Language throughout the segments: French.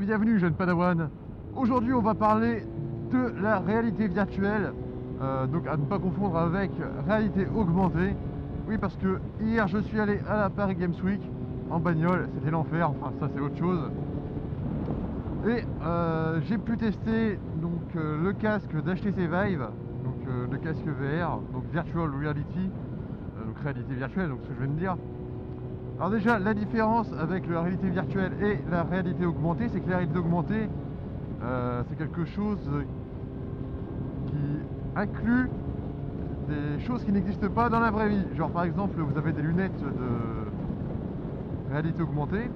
bienvenue jeune padawan. Aujourd'hui on va parler de la réalité virtuelle, donc à ne pas confondre avec réalité augmentée. Oui, parce que hier je suis allé à la Paris Games Week en bagnole, c'était l'enfer, enfin ça c'est autre chose. Et j'ai pu tester donc le casque d'HTC Vive, donc le casque VR, donc Virtual Reality, donc réalité virtuelle, donc ce que je viens de dire. Alors déjà, la différence avec la réalité virtuelle et la réalité augmentée, c'est que la réalité augmentée, c'est quelque chose qui inclut des choses qui n'existent pas dans la vraie vie. Genre par exemple, vous avez des lunettes de réalité augmentée.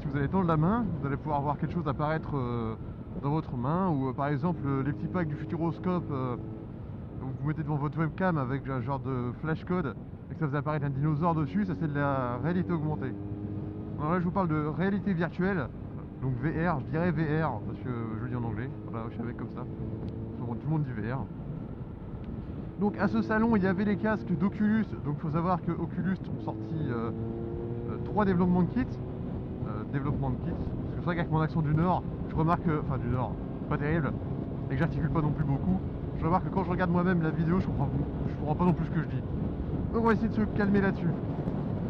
Si vous allez tendre la main, vous allez pouvoir voir quelque chose apparaître dans votre main. Ou par exemple, les petits packs du Futuroscope, vous mettez devant votre webcam avec un genre de flash code et que ça vous apparaît un dinosaure dessus, ça c'est de la réalité augmentée. Alors là je vous parle de réalité virtuelle, donc VR, je dirais VR parce que je le dis en anglais, voilà, je savais comme ça, tout le monde dit VR. Donc à ce salon il y avait les casques d'Oculus, donc il faut savoir que Oculus ont sorti 3 développements de kits, parce que c'est vrai qu'avec mon accent du Nord, je remarque, enfin du Nord, pas terrible, et que j'articule pas non plus beaucoup, je remarque que quand je regarde moi-même la vidéo, je comprends pas non plus ce que je dis. Donc on va essayer de se calmer là-dessus.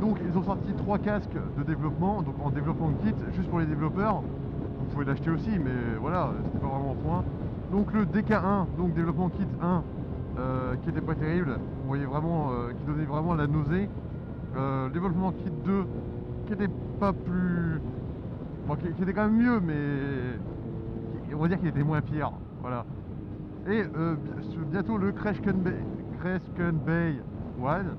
Donc ils ont sorti 3 casques de développement, donc en développement de kit, juste pour les développeurs. Vous pouvez l'acheter aussi, mais voilà, c'était pas vraiment au point. Donc le DK1, donc développement kit 1, qui était pas terrible, vous voyez vraiment, qui donnait vraiment la nausée. Développement kit 2, qui était pas plus... Bon, qui était quand même mieux, mais on va dire qu'il était moins pire, voilà. Et bientôt le Crescent Bay One,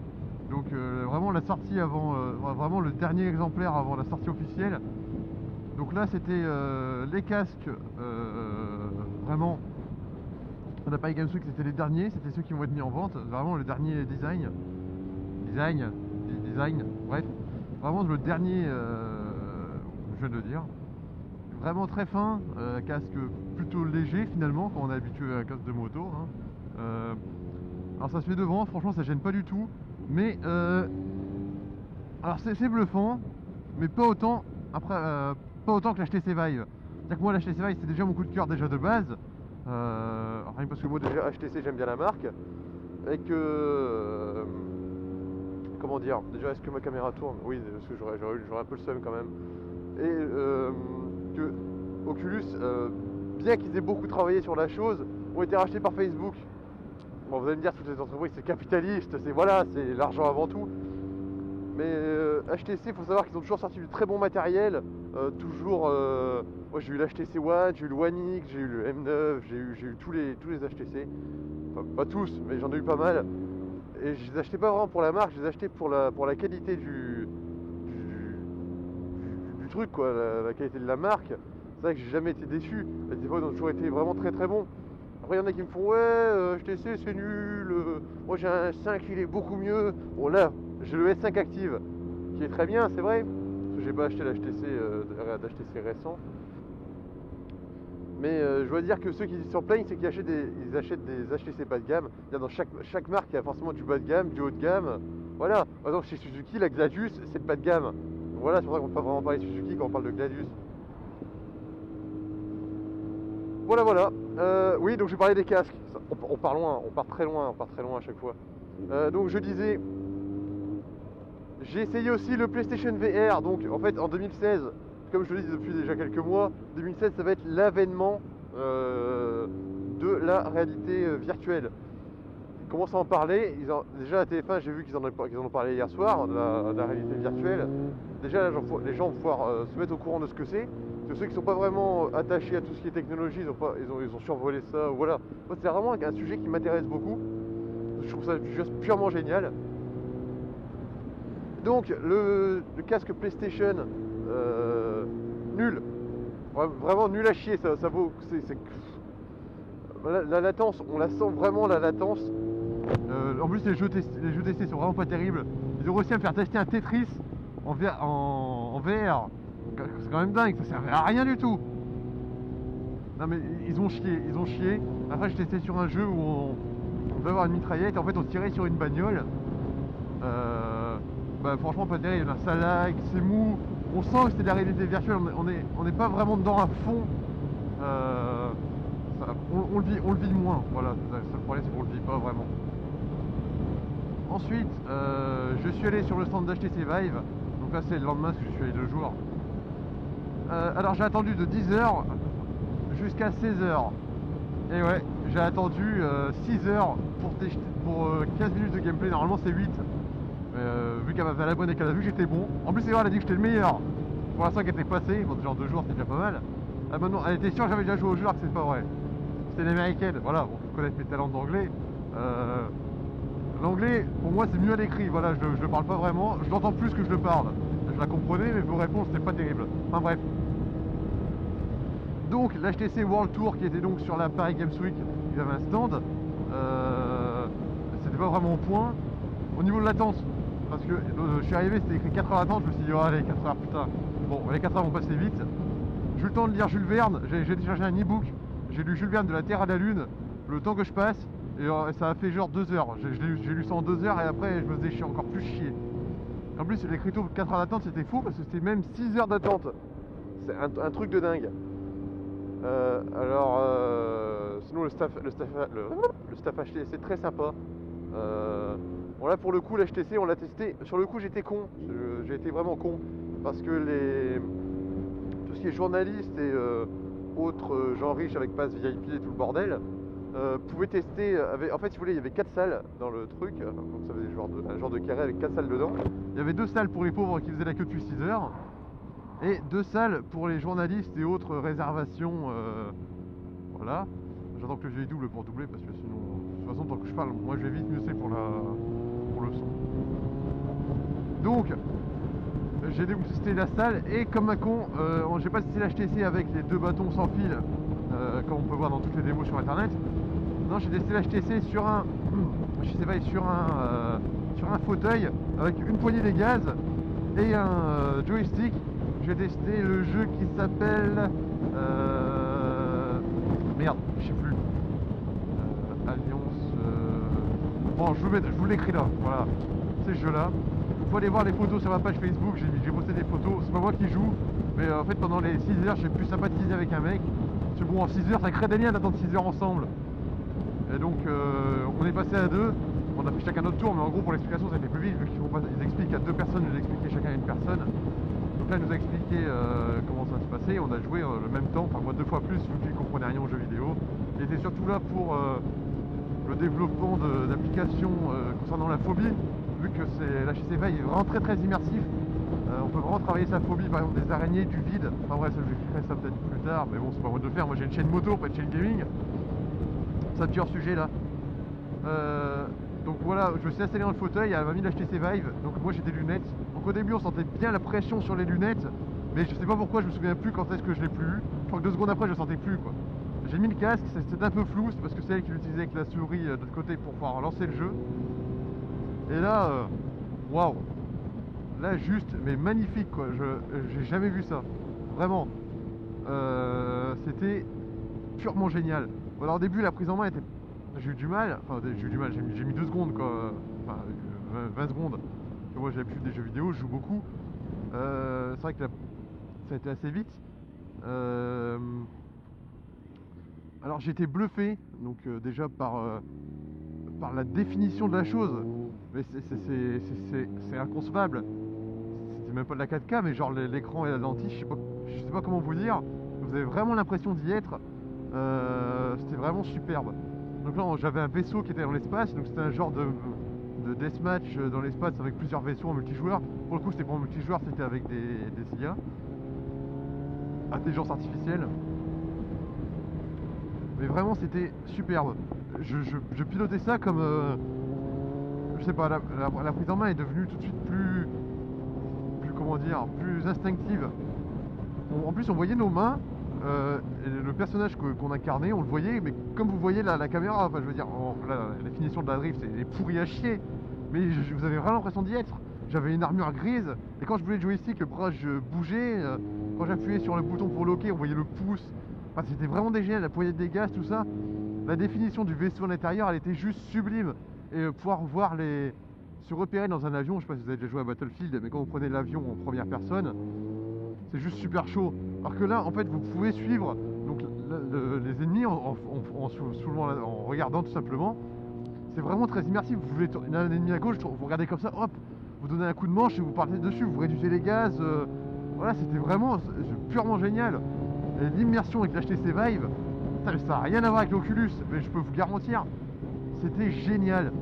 donc vraiment la sortie avant, vraiment le dernier exemplaire avant la sortie officielle. Donc là c'était les casques, vraiment, on n'a pas les Games Week, c'était les derniers, c'était ceux qui vont être mis en vente, vraiment le dernier design, bref, vraiment le dernier, je viens de le dire. Vraiment très fin, casque plutôt léger finalement quand on est habitué à un casque de moto, hein. Alors ça se fait devant, franchement ça gêne pas du tout, mais alors c'est bluffant, mais pas autant après, pas autant que l'HTC Vive. C'est-à-dire que moi l'HTC Vive c'est déjà mon coup de cœur déjà de base, rien parce que moi déjà HTC j'aime bien la marque, et que comment dire, déjà est-ce que ma caméra tourne? Oui, parce que j'aurais un peu le seum quand même. Et que Oculus, bien qu'ils aient beaucoup travaillé sur la chose, ont été rachetés par Facebook. Bon, vous allez me dire, toutes les entreprises c'est capitaliste, c'est voilà, c'est l'argent avant tout. Mais HTC, il faut savoir qu'ils ont toujours sorti du très bon matériel, toujours. Moi j'ai eu l'HTC One, j'ai eu le One X, j'ai eu le M9, j'ai eu tous les HTC. Enfin, pas tous, mais j'en ai eu pas mal. Et je les achetais pas vraiment pour la marque, je les achetais pour la qualité du truc, quoi, la qualité de la marque. C'est vrai que j'ai jamais été déçu. Les téléphones ont toujours été vraiment très très bons. Après il y en a qui me font ouais HTC c'est nul, moi j'ai un 5 il est beaucoup mieux. Bon là j'ai le S5 Active qui est très bien, c'est vrai, parce que j'ai pas acheté l'HTC d'HTC récent. Mais je dois dire que ceux qui s'en plaignent, c'est qu'ils achètent des HTC bas de gamme. Dans chaque marque, il y a forcément du bas de gamme, du haut de gamme. Voilà. Par exemple, chez Suzuki, la Gladius, c'est le bas de gamme. Donc voilà, c'est pour ça qu'on peut pas vraiment parler de Suzuki quand on parle de Gladius. Voilà. Oui, donc je vais parler des casques. On part loin, on part très loin à chaque fois. Donc je disais, j'ai essayé aussi le PlayStation VR. Donc en fait, en 2016. Comme je le dis depuis déjà quelques mois, 2016 ça va être l'avènement de la réalité virtuelle. Ils commencent à en parler, déjà à TF1 j'ai vu qu'ils en ont parlé hier soir, de la réalité virtuelle. Déjà les gens vont pouvoir se mettre au courant de ce que c'est. Parce que ceux qui ne sont pas vraiment attachés à tout ce qui est technologie, ils ont survolé ça, voilà. Moi c'est vraiment un sujet qui m'intéresse beaucoup. Je trouve ça juste purement génial. Donc le casque PlayStation, nul, vraiment nul à chier, ça vaut, la latence, on la sent vraiment la latence. En plus les jeux testés sont vraiment pas terribles. Ils ont réussi à me faire tester un Tetris en VR, c'est quand même dingue, ça servait à rien du tout. Non mais ils ont chié. Après j'ai testé sur un jeu où on devait avoir une mitraillette, en fait on se tirait sur une bagnole. Bah, franchement pas terrible, ça lag, c'est mou, on sent que c'est de la réalité virtuelle, on n'est pas vraiment dedans à fond. On le vit moins, voilà, le problème c'est qu'on le vit pas vraiment. Ensuite, je suis allé sur le stand d'HTC Vive, donc là c'est le lendemain parce que je suis allé 2 jours. Alors j'ai attendu de 10h jusqu'à 16h. Et ouais, j'ai attendu 6 heures pour 15 minutes de gameplay, normalement c'est 8. Vu qu'elle m'a fait la bonne et qu'elle a vu que j'étais bon. En plus c'est vrai, elle a dit que j'étais le meilleur. Pour l'instant qu'elle était passée, bon genre 2 jours c'est déjà pas mal. Ah bah non, elle était sûre que j'avais déjà joué au jeu alors que c'est pas vrai. C'était une américaine, voilà, bon, faut connaître mes talents d'anglais. L'anglais, pour moi c'est mieux à l'écrit, voilà, je le parle pas vraiment, je l'entends plus que je le parle. Je la comprenais mais vos réponses c'était pas terrible. Enfin bref. Donc l'HTC World Tour qui était donc sur la Paris Games Week, ils avaient un stand, c'était pas vraiment au point. Au niveau de l'attente, parce que je suis arrivé, c'était écrit 4 heures d'attente, je me suis dit oh allez 4 heures putain. Bon les 4 heures vont passer vite. J'ai eu le temps de lire Jules Verne, j'ai téléchargé un e-book, j'ai lu Jules Verne de la Terre à la Lune, le temps que je passe, et ça a fait genre 2 heures. J'ai lu ça en 2 heures et après je me faisais chier encore plus chier. En plus les cryptos 4 heures d'attente c'était faux parce que c'était même 6 heures d'attente. C'est un truc de dingue. Sinon le staff HTC c'est très sympa. Bon là pour le coup l'HTC on l'a testé. Sur le coup j'étais con, j'ai été vraiment con parce que tout ce qui est journaliste et autres gens riches avec passe VIP et tout le bordel pouvaient tester. En fait si vous voulez il y avait 4 salles dans le truc, donc ça faisait un genre de carré avec 4 salles dedans. Il y avait 2 salles pour les pauvres qui faisaient la queue depuis 6 heures. Et 2 salles pour les journalistes et autres réservations. Voilà. J'attends que le jeu double pour doubler parce que sinon, de toute façon, tant que je parle, moi je vais vite muser pour le son. Donc, j'ai dégusté la salle et comme un con, j'ai pas testé l'HTC avec les 2 bâtons sans fil, comme on peut voir dans toutes les démos sur internet. Non, j'ai testé l'HTC sur un fauteuil avec une poignée de gaz et un joystick. J'ai testé le jeu qui s'appelle merde, je sais plus. Alliance. Bon, je vous l'écris là. Voilà, c'est ce jeu-là. Vous pouvez aller voir les photos sur ma page Facebook. J'ai posté des photos. C'est pas moi qui joue, mais en fait pendant les 6 heures, j'ai pu sympathiser avec un mec. Parce que bon, en 6 heures, ça crée des liens d'attendre 6 heures ensemble. Et donc, on est passé à 2. On a fait chacun notre tour, mais en gros pour l'explication, ça a été plus vite vu qu'ils expliquent à 2 personnes, ils expliquaient chacun à une personne. Donc là, il nous a expliqué comment ça se passait. On a joué le même temps, enfin moi 2 fois plus, vu qu'il comprenait rien aux jeux vidéo. Il était surtout là pour le développement d'applications concernant la phobie, vu que l'HTC Vive est vraiment très immersif. On peut vraiment travailler sa phobie, par exemple des araignées, du vide. Enfin bref, je ferai ça peut-être plus tard, mais bon, c'est pas moi de le faire. Moi j'ai une chaîne moto, pas de chaîne gaming. Ça tue hors sujet là. Donc voilà, je me suis installé dans le fauteuil, elle m'a mis l'HTC Vive, donc moi j'ai des lunettes. Donc au début on sentait bien la pression sur les lunettes, mais je sais pas pourquoi, je me souviens plus quand est-ce que je l'ai plus eu. Je crois que 2 secondes après je le sentais plus quoi. J'ai mis le casque, c'était un peu flou, c'est parce que c'est elle qui l'utilisait avec la souris de l'autre côté pour pouvoir lancer le jeu. Et là, waouh, là juste, mais magnifique quoi, j'ai jamais vu ça, vraiment. C'était purement génial. Bon, alors au début la prise en main était... J'ai eu du mal, j'ai mis 2 secondes quoi, enfin 20 secondes. Moi j'ai l'habitude des jeux vidéo, je joue beaucoup. C'est vrai que ça a été assez vite. Alors j'ai été bluffé, donc déjà par la définition de la chose. Mais c'est inconcevable. C'est même pas de la 4K, mais genre l'écran et la lentille, je sais pas comment vous dire. Vous avez vraiment l'impression d'y être. C'était vraiment superbe. Donc là j'avais un vaisseau qui était dans l'espace, donc c'était un genre de deathmatch dans l'espace avec plusieurs vaisseaux en multijoueur. Pour le coup c'était pas en multijoueur, c'était avec des IA, intelligence artificielle. Mais vraiment c'était superbe. Je pilotais ça comme je sais pas, la prise en main est devenue tout de suite plus comment dire, plus instinctive. En plus on voyait nos mains. Et le personnage qu'on incarnait, on le voyait, mais comme vous voyez la caméra, enfin je veux dire, la définition de la drift c'est pourri à chier, mais vous avez vraiment l'impression d'y être. J'avais une armure grise, et quand je voulais le joystick, le bras je bougeais, quand j'appuyais sur le bouton pour loquer, on voyait le pouce, enfin c'était vraiment génial, la poignée des gaz, tout ça. La définition du vaisseau à l'intérieur, elle était juste sublime, et pouvoir voir se repérer dans un avion, je sais pas si vous avez déjà joué à Battlefield, mais quand vous prenez l'avion en première personne, c'est juste super chaud. Alors que là, en fait, vous pouvez suivre donc, les ennemis en regardant tout simplement. C'est vraiment très immersif. Vous voulez tourner un ennemi à gauche, vous regardez comme ça, hop, vous donnez un coup de manche et vous partez dessus, vous réduisez les gaz. Voilà, c'était vraiment purement génial. Et l'immersion avec l'HTC Vive, ça n'a rien à voir avec l'Oculus, mais je peux vous garantir, c'était génial.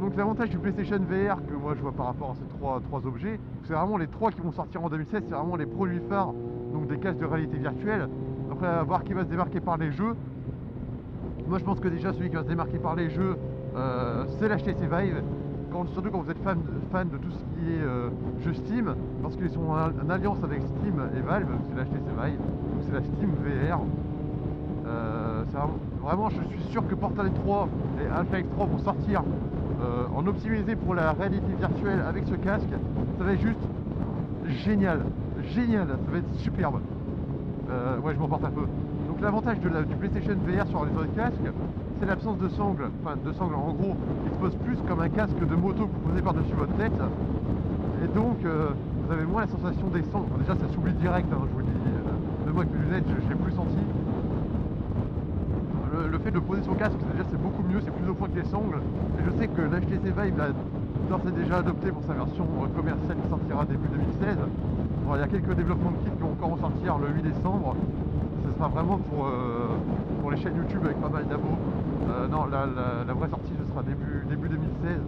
Donc l'avantage du PlayStation VR que moi je vois par rapport à ces trois objets, c'est vraiment les trois qui vont sortir en 2016, c'est vraiment les produits phares, donc des casques de réalité virtuelle. Après, à voir qui va se démarquer par les jeux. Moi je pense que déjà celui qui va se démarquer par les jeux, c'est l'HTC Vive. Surtout quand vous êtes fan de tout ce qui est jeux Steam, parce qu'ils sont en alliance avec Steam et Valve, c'est l'HTC Vive, donc c'est la Steam VR. Vraiment, je suis sûr que Portal 3 et Half-Life 3 vont sortir en optimisé pour la réalité virtuelle avec ce casque. Ça va être juste génial, génial, ça va être superbe. Ouais, je m'emporte un peu. Donc l'avantage du PlayStation VR sur les autres casques, c'est l'absence de sangle. Enfin, de sangle, en gros, il se pose plus comme un casque de moto que vous posez par-dessus votre tête. Et donc, vous avez moins la sensation des sangles. Enfin, déjà, ça s'oublie direct, hein, je vous le dis. Même moi avec mes lunettes, je l'ai plus senti. Le fait de poser son casque, déjà c'est beaucoup mieux, c'est plus au point que les sangles. Et je sais que l'HTC Vive l'a d'ores et déjà adopté pour sa version commerciale qui sortira début 2016. Bon, il y a quelques développements de kits qui vont encore en sortir le 8 décembre. Ce sera vraiment pour les chaînes YouTube avec pas mal d'abos. Non, la vraie sortie ce sera début 2016.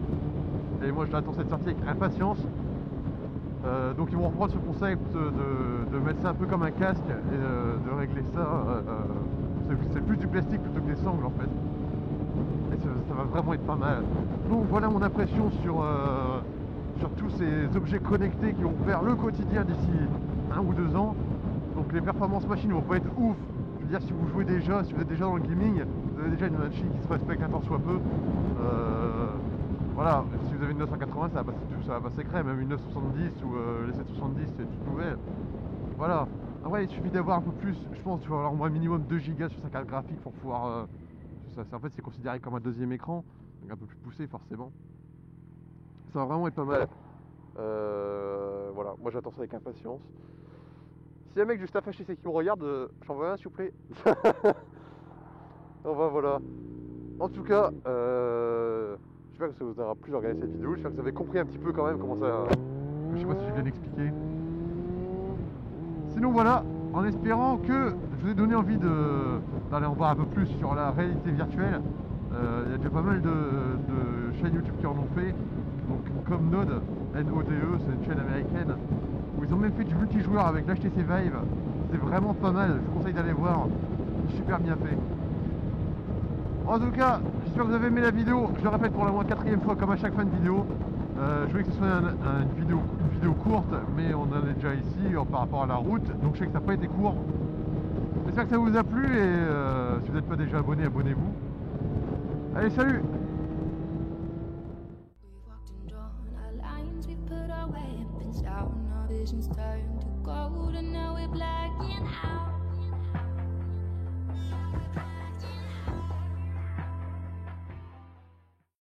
Et moi je l'attends cette sortie avec impatience. Donc ils vont reprendre ce concept de mettre ça un peu comme un casque et de régler ça. C'est plus du plastique plutôt que des sangles en fait. Et ça va vraiment être pas mal. Donc voilà mon impression sur tous ces objets connectés qui vont faire le quotidien d'ici 1 ou 2 ans. Donc les performances machines vont pas être ouf. Je veux dire, si vous jouez déjà, si vous êtes déjà dans le gaming, vous avez déjà une machine qui se respecte un tant soit peu. Voilà, si vous avez une 980, ça va passer crème, même une 970 ou les 770, c'est toute nouvelle. Voilà. Après, il suffit d'avoir un peu plus, je pense qu'il faut avoir au moins minimum 2 Go sur sa carte graphique pour pouvoir. En fait, c'est considéré comme un deuxième écran, donc un peu plus poussé forcément. Ça va vraiment être pas mal. Voilà, moi j'attends ça avec impatience. S'il y a un mec juste à HTC qui me regarde, j'en veux un s'il vous plaît. Enfin voilà. En tout cas, j'espère que ça vous aura plu de regarder cette vidéo. J'espère que vous avez compris un petit peu quand même comment ça. Je sais pas si j'ai bien expliqué. Sinon voilà, en espérant que je vous ai donné envie d'aller en voir un peu plus sur la réalité virtuelle. Il y a déjà pas mal de chaînes YouTube qui en ont fait. Donc comme Node, N-O-D-E, c'est une chaîne américaine, où ils ont même fait du multijoueur avec l'HTC Vive. C'est vraiment pas mal, je vous conseille d'aller voir. C'est super bien fait. En tout cas, j'espère que vous avez aimé la vidéo. Je le répète pour la moins 4e fois comme à chaque fin de vidéo. Je voulais que ce soit une vidéo courte, mais on en est déjà ici par rapport à la route, donc je sais que ça n'a pas été court. J'espère que ça vous a plu et si vous n'êtes pas déjà abonné, abonnez-vous. Allez, salut! Visions turn to gold and now we're blacking out.